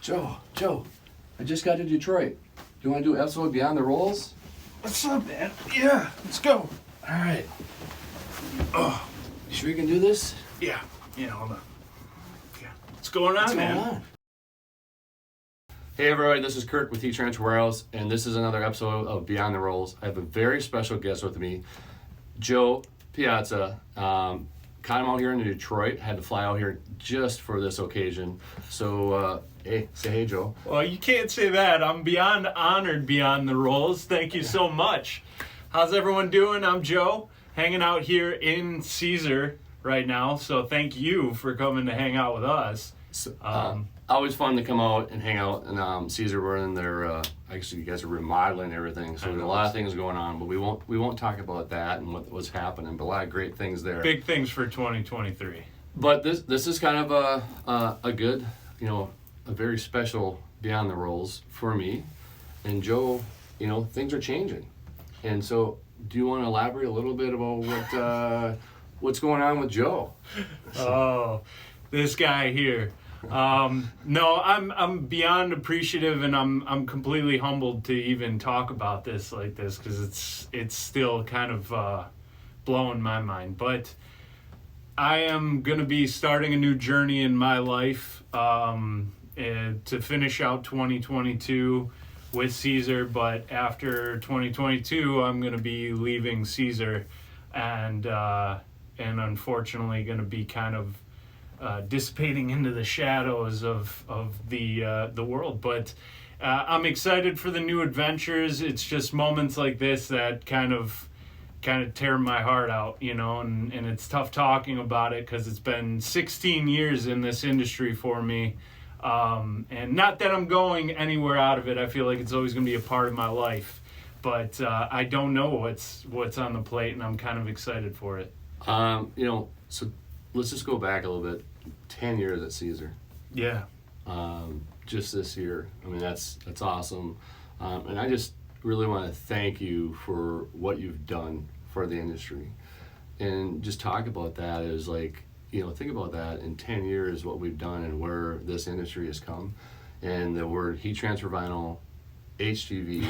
Joe, I just got to Detroit. Do you want to do an episode Beyond the Rolls? What's up, man? Yeah, let's go. All right. Oh, you sure you can do this? Yeah, hold on. Yeah. What's going on, man? Hey everybody, this is Kirk with Heat Transfer Warehouse, and this is another episode of Beyond the Rolls. I have a very special guest with me, Joe Piazza. Caught him out here in Detroit. Had to fly out here just for this occasion. So, hey, say hey, Joe. Well, you can't say that. I'm beyond honored beyond the rolls. Thank you so much. How's everyone doing? I'm Joe, hanging out here in Siser right now. So thank you for coming to hang out with us. Always fun to come out and hang out. And Siser, we're in there. Actually, you guys are remodeling everything, so there's a lot of things going on. But we won't talk about that and what's happening. But a lot of great things there. Big things for 2023. But this is kind of a good, a very special Beyond the Rolls for me. And Joe, things are changing. And so, do you want to elaborate a little bit about what's going on with Joe? Oh, this guy here. No, I'm beyond appreciative, and I'm completely humbled to even talk about this like this, because it's still kind of blowing my mind. But I am gonna be starting a new journey in my life to finish out 2022 with Siser. But after 2022, I'm gonna be leaving Siser, and unfortunately gonna be kind of dissipating into the shadows of the world. But I'm excited for the new adventures. It's just moments like this that kind of tear my heart out, and it's tough talking about it because it's been 16 years in this industry for me. And not that I'm going anywhere out of it. I feel like it's always going to be a part of my life. But I don't know what's on the plate, and I'm kind of excited for it. So let's just go back a little bit. 10 years at Siser. Yeah. Just this year. I mean, that's awesome. And I just really want to thank you for what you've done for the industry. And just talk about that as think about that in 10 years, what we've done and where this industry has come. And the word heat transfer vinyl, HTV,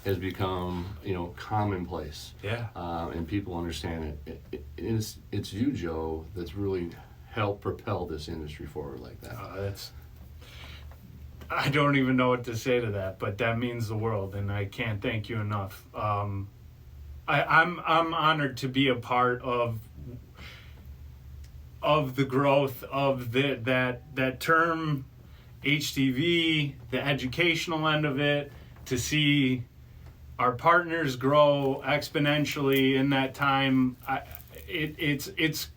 has become, commonplace. Yeah. And people understand it. It's you, Joe, that's really helped propel this industry forward like that. I don't even know what to say to that, but that means the world, and I can't thank you enough. I'm honored to be a part of the growth of that term HTV, the educational end of it, to see our partners grow exponentially in that time. It's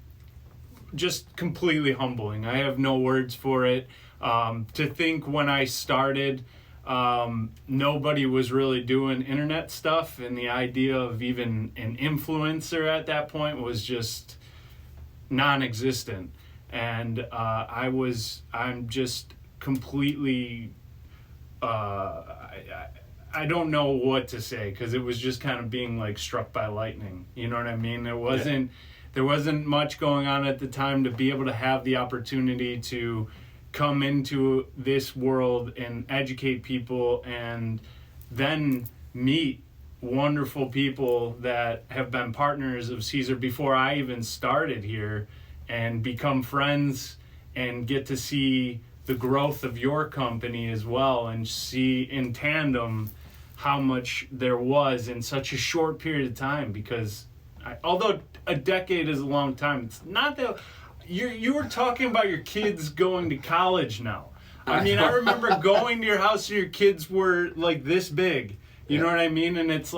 just completely humbling. I have no words for it. To think when I started, nobody was really doing internet stuff, and the idea of even an influencer at that point was just non-existent. And I'm just completely, I don't know what to say, because it was just kind of being struck by lightning. You know what I mean? There wasn't much going on at the time to be able to have the opportunity to come into this world and educate people, and then meet wonderful people that have been partners of Siser before I even started here, and become friends and get to see the growth of your company as well, and see in tandem how much there was in such a short period of time. Because although a decade is a long time, it's not that you were talking about your kids going to college now. I mean, I remember going to your house and your kids were this big. You know what I mean? And it's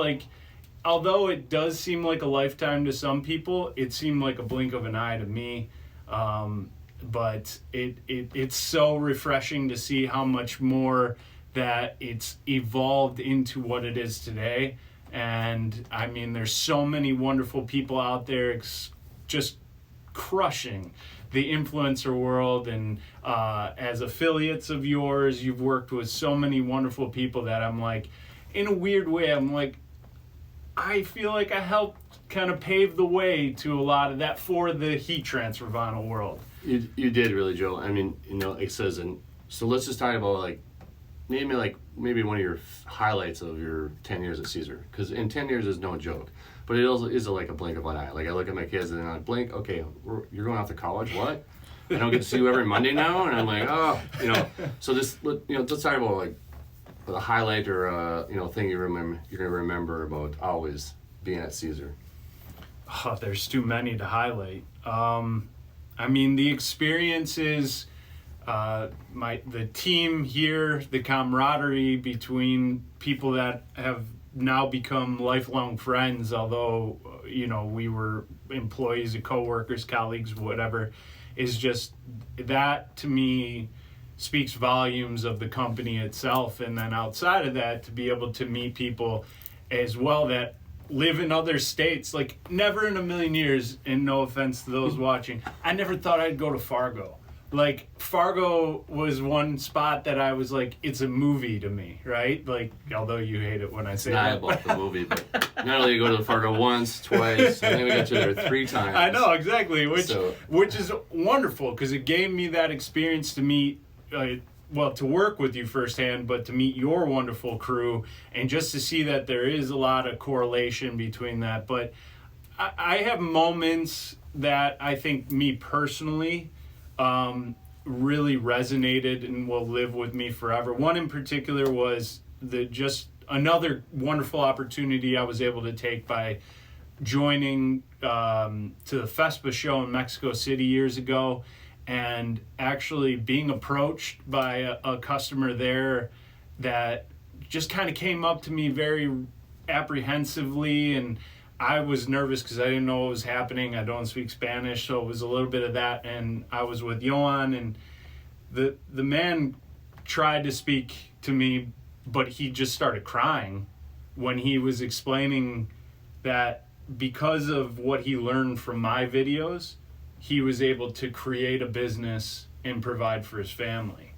although it does seem like a lifetime to some people, it seemed like a blink of an eye to me. But it's so refreshing to see how much more that it's evolved into what it is today. And I mean, there's so many wonderful people out there just crushing the influencer world. And as affiliates of yours, you've worked with so many wonderful people that I'm in a weird way, I feel like I helped kind of pave the way to a lot of that for the heat transfer vinyl world. You did really, Joe. I mean, it says in So let's just talk about name me maybe one of your highlights of your 10 years at Siser, because in 10 years is no joke, but it also is like a blink of an eye. Like I look at my kids and I blink, okay, you're going off to college, what? I don't get to see you every Monday now, and I'm like, oh, So just let's talk about like a highlight or thing you're gonna remember about always being at Siser. Oh, there's too many to highlight. I mean, the experiences, the team here, the camaraderie between people that have now become lifelong friends, although, we were employees, coworkers, colleagues, whatever, is just, that to me speaks volumes of the company itself. And then outside of that, to be able to meet people as well that live in other states. Like, never in a million years, and no offense to those watching, I never thought I'd go to Fargo. Like, Fargo was one spot that I was like, it's a movie to me, right? Like, although you hate it when I say that. It's not about the movie, but not only you go to Fargo once, twice, I think we got you there 3 times. I know, exactly, which is wonderful, because it gave me that experience to meet, to work with you firsthand, but to meet your wonderful crew, and just to see that there is a lot of correlation between that. But I have moments that I think, me personally, really resonated and will live with me forever. One in particular was just another wonderful opportunity I was able to take by joining to the FESPA show in Mexico City years ago, and actually being approached by a customer there that just kind of came up to me very apprehensively, and I was nervous because I didn't know what was happening. I don't speak Spanish, so it was a little bit of that. And I was with Johan, and the man tried to speak to me, but he just started crying when he was explaining that because of what he learned from my videos, he was able to create a business and provide for his family.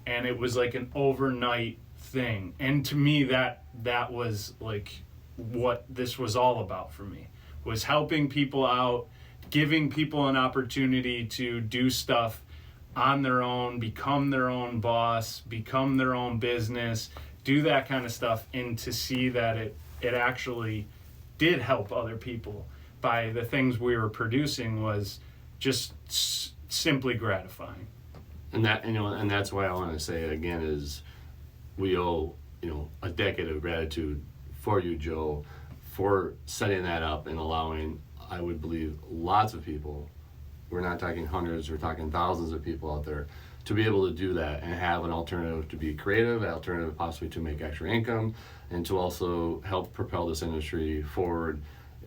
And it was like an overnight thing. And to me, that was like what this was all about for me, was helping people out, giving people an opportunity to do stuff on their own, become their own boss, become their own business, do that kind of stuff, and to see that it actually did help other people by the things we were producing was just simply gratifying. And that's why I want to say it again is we owe a decade of gratitude for you, Joe, for setting that up and allowing, I would believe, lots of people, we're not talking hundreds, we're talking thousands of people out there, to be able to do that and have an alternative to be creative, an alternative possibly to make extra income, and to also help propel this industry forward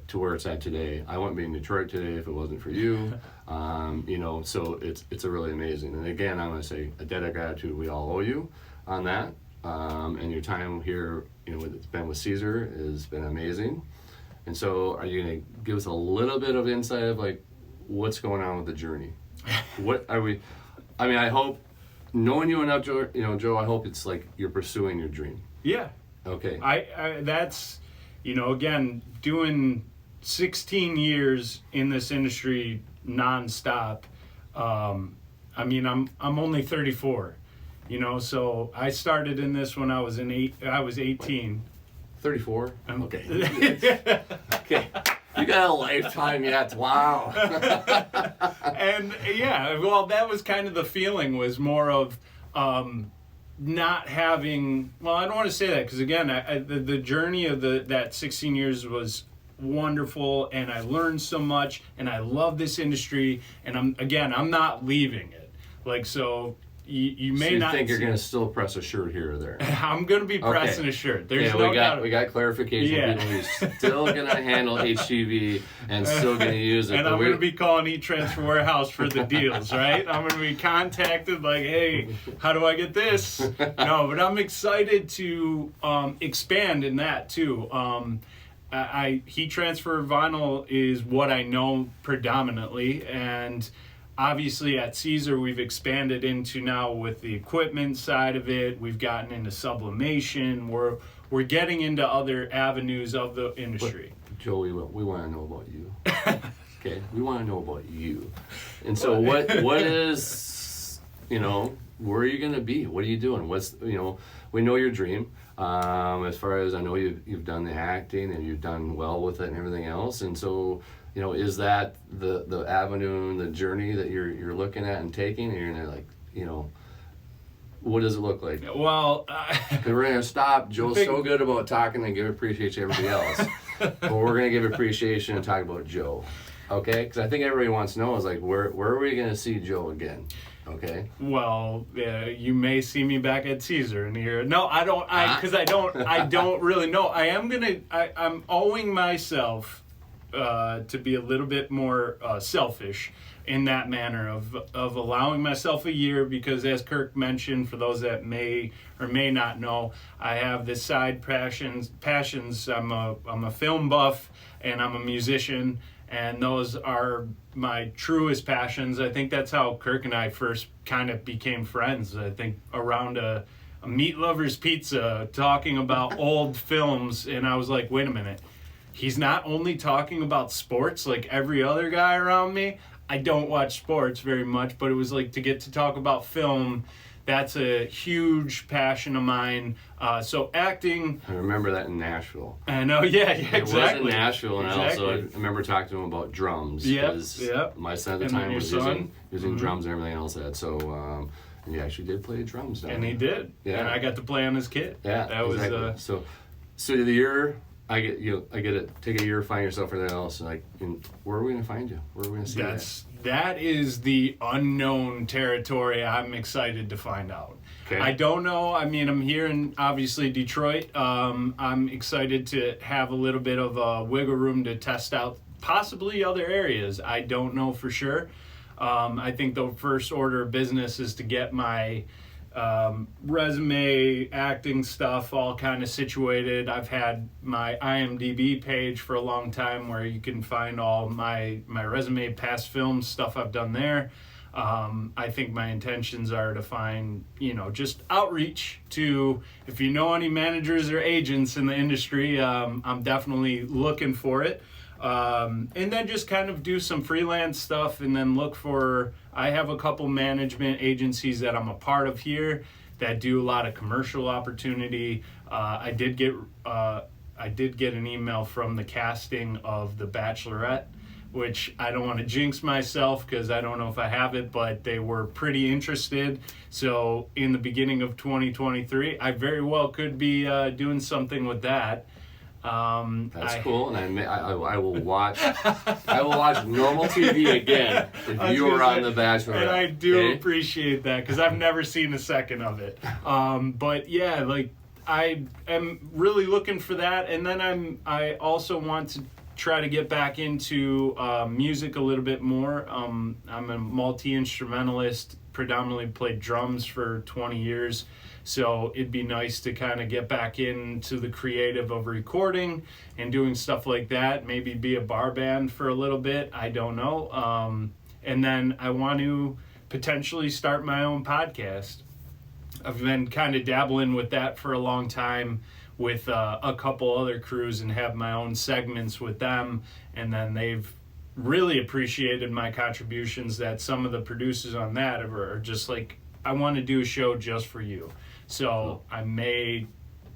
to where it's at today. I wouldn't be in Detroit today if it wasn't for you. So it's a really amazing. And again, I'm going to say a debt of gratitude we all owe you on that. And your time here, it's been with Siser has been amazing. And so are you going to give us a little bit of insight of like what's going on with the journey? What are we, I hope, knowing you enough, Joe, I hope it's like you're pursuing your dream. Yeah. Okay. I that's, again, doing 16 years in this industry nonstop. I'm only 34, so I started in this when I was 18. 34? Okay. Okay. You got a lifetime yet. Wow. And yeah, well, that was kind of the feeling, was more of not having, well, I don't want to say that, because again, the journey of that 16 years was wonderful, and I learned so much, and I love this industry, and I'm not leaving it. Like, so you may not think you're going to still press a shirt here or there. I'm going to be pressing a shirt. There's no doubt. We got clarification. Yeah. People who's still going to handle HGV and still going to use it. And I'm going to be calling eTransfer Warehouse for the deals, right? I'm going to be contacted like, hey, how do I get this? No, but I'm excited to expand in that too. Heat transfer vinyl is what I know predominantly, and obviously at Siser we've expanded into now with the equipment side of it. We've gotten into sublimation. We're getting into other avenues of the industry. But Joe, we want to know about you. Okay, we want to know about you. And so what is where are you going to be? What are you doing? What's, you know, we know your dream. As far as I know, you've done the acting and you've done well with it and everything else. And so, you know, is that the avenue and the journey that you're looking at and taking? And you're gonna, like, you know, what does it look like? Well, 'cause we're gonna stop. Joe's so good about talking and give appreciation to everybody else, but we're gonna give appreciation and talk about Joe. Okay, because I think everybody wants to know is like where are we gonna see Joe again? Okay. Well, you may see me back at Siser in a year. No, I don't. Because I don't really know. I'm owing myself to be a little bit more selfish in that manner of allowing myself a year, because as Kirk mentioned, for those that may or may not know, I have this side passions. I'm a film buff and I'm a musician. And those are my truest passions. I think that's how Kirk and I first kind of became friends. I think around a meat lover's pizza, talking about old films. And I was like, wait a minute. He's not only talking about sports like every other guy around me. I don't watch sports very much, but it was like to get to talk about film. That's a huge passion of mine. So acting. I remember that in Nashville. I know, yeah, exactly. It was in Nashville, and exactly. I remember talking to him about drums. Yep. My son at the time was using drums and everything else. So, and he actually did play drums down And there. he did. Yeah. And I got to play on his kit. Yeah, that exactly. was So the year. I get it. Take a year, find yourself everything else. Like, where are we gonna find you? Where are we gonna see you? That is the unknown territory. I'm excited to find out. Okay. I don't know. I mean, I'm here in obviously Detroit. I'm excited to have a little bit of wiggle room to test out possibly other areas. I don't know for sure. I think the first order of business is to get my resume, acting stuff all kind of situated. I've had my IMDb page for a long time where you can find all my resume, past films, stuff I've done there. I think my intentions are to find, just outreach to, if you know any managers or agents in the industry, I'm definitely looking for it. And then just kind of do some freelance stuff and then look for, I have a couple management agencies that I'm a part of here that do a lot of commercial opportunity. I did get an email from the casting of The Bachelorette, which I don't want to jinx myself because I don't know if I have it, but they were pretty interested. So in the beginning of 2023, I very well could be doing something with that. That's cool, and I will watch. I will watch normal TV again if you were on The Bachelor. And I do appreciate that because I've never seen a second of it. But yeah, like I am really looking for that, and then I also want to try to get back into music a little bit more. I'm a multi-instrumentalist. Predominantly played drums for 20 years. So it'd be nice to kind of get back into the creative of recording and doing stuff like that. Maybe be a bar band for a little bit. I don't know. And then I want to potentially start my own podcast. I've been kind of dabbling with that for a long time with a couple other crews and have my own segments with them. And then they've really appreciated my contributions, that some of the producers on that are just like, I want to do a show just for you. So I may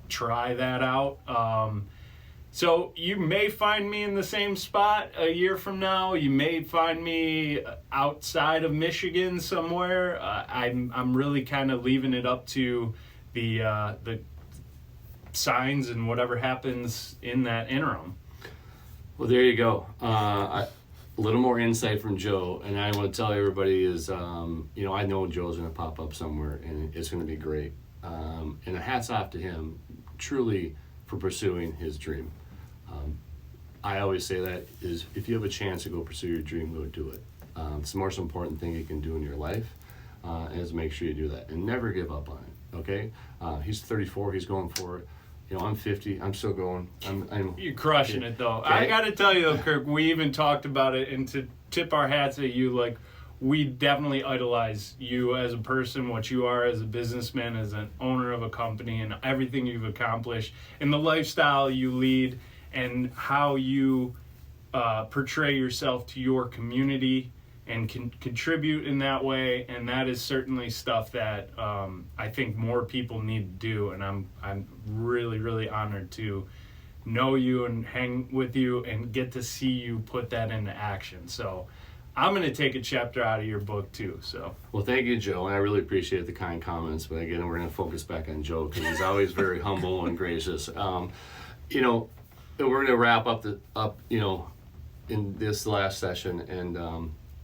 try that out. So you may find me in the same spot a year from now. You may find me outside of Michigan somewhere. I'm really kind of leaving it up to the signs and whatever happens in that interim. Well, there you go. A little more insight from Joe, and I want to tell everybody is, I know Joe's going to pop up somewhere, and it's going to be great. And hats off to him, truly, for pursuing his dream. I always say that is, if you have a chance to go pursue your dream, go do it. It's the most important thing you can do in your life, is make sure you do that and never give up on it. Okay, he's 34, he's going for it. I'm 50. I'm still going. You're crushing it, though. Okay. I got to tell you, though, Kirk, we even talked about it, and to tip our hats at you, like, we definitely idolize you as a person, what you are as a businessman, as an owner of a company, and everything you've accomplished, and the lifestyle you lead, and how you portray yourself to your community and can contribute in that way, and that is certainly stuff that I think more people need to do, and I'm really, really honored to know you and hang with you and get to see you put that into action. So I'm going to take a chapter out of your book too. So Well, thank you, Joe, and I really appreciate the kind comments. But again, we're going to focus back on Joe because he's always very humble and gracious. You know, we're going to wrap up in this last session, and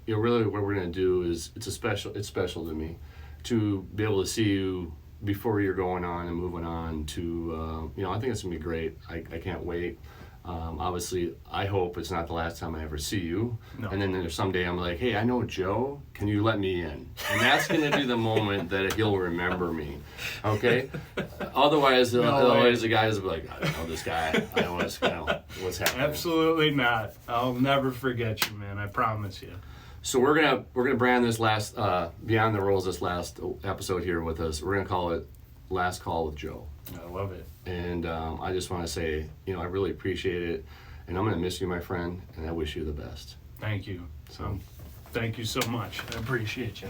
you know, really what we're going to do is it's special to me to be able to see you before you're going on and moving on to you know, I think it's going to be great. I can't wait. Obviously, I hope it's not the last time I ever see you. No. And then there's someday I'm like, hey, I know Joe. Can you let me in? And that's going to be the moment that he'll remember me. Okay? Otherwise, the guys will be like, I don't know this guy. I don't know what's happening. absolutely not. I'll never forget you, man. I promise you. So we're gonna brand this last Beyond the Rules, this last episode here with us. We're gonna call it Last Call with Joe. I love it. And I just want to say, you know, I really appreciate it, and I'm gonna miss you, my friend, and I wish you the best. Thank you. So, thank you so much. I appreciate you.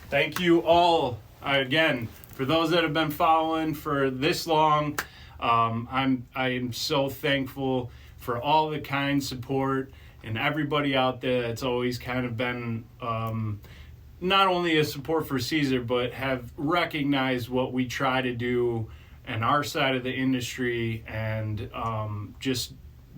Thank you all again for those that have been following for this long. I am so thankful for all the kind support and everybody out there that's always kind of been not only a support for Siser, but have recognized what we try to do on our side of the industry, and just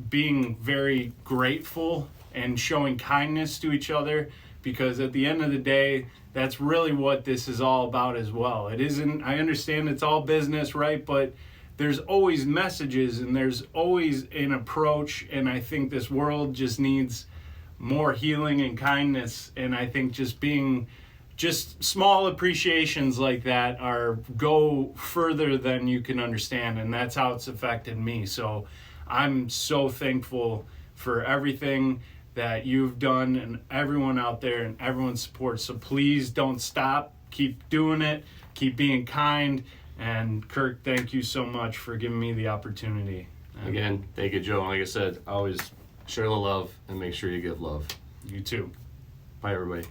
being very grateful and showing kindness to each other, because at the end of the day, that's really what this is all about as well. It isn't, I understand it's all business, right? But there's always messages and there's always an approach, and I think this world just needs more healing and kindness, and I think just small appreciations like that go further than you can understand, and that's how it's affected me. So I'm so thankful for everything that you've done and everyone out there and everyone's support. So please don't stop. Keep doing it. Keep being kind. And Kirk, thank you so much for giving me the opportunity. Again, thank you, Joe. And like I said, always share the love and make sure you give love. You too. Bye, everybody.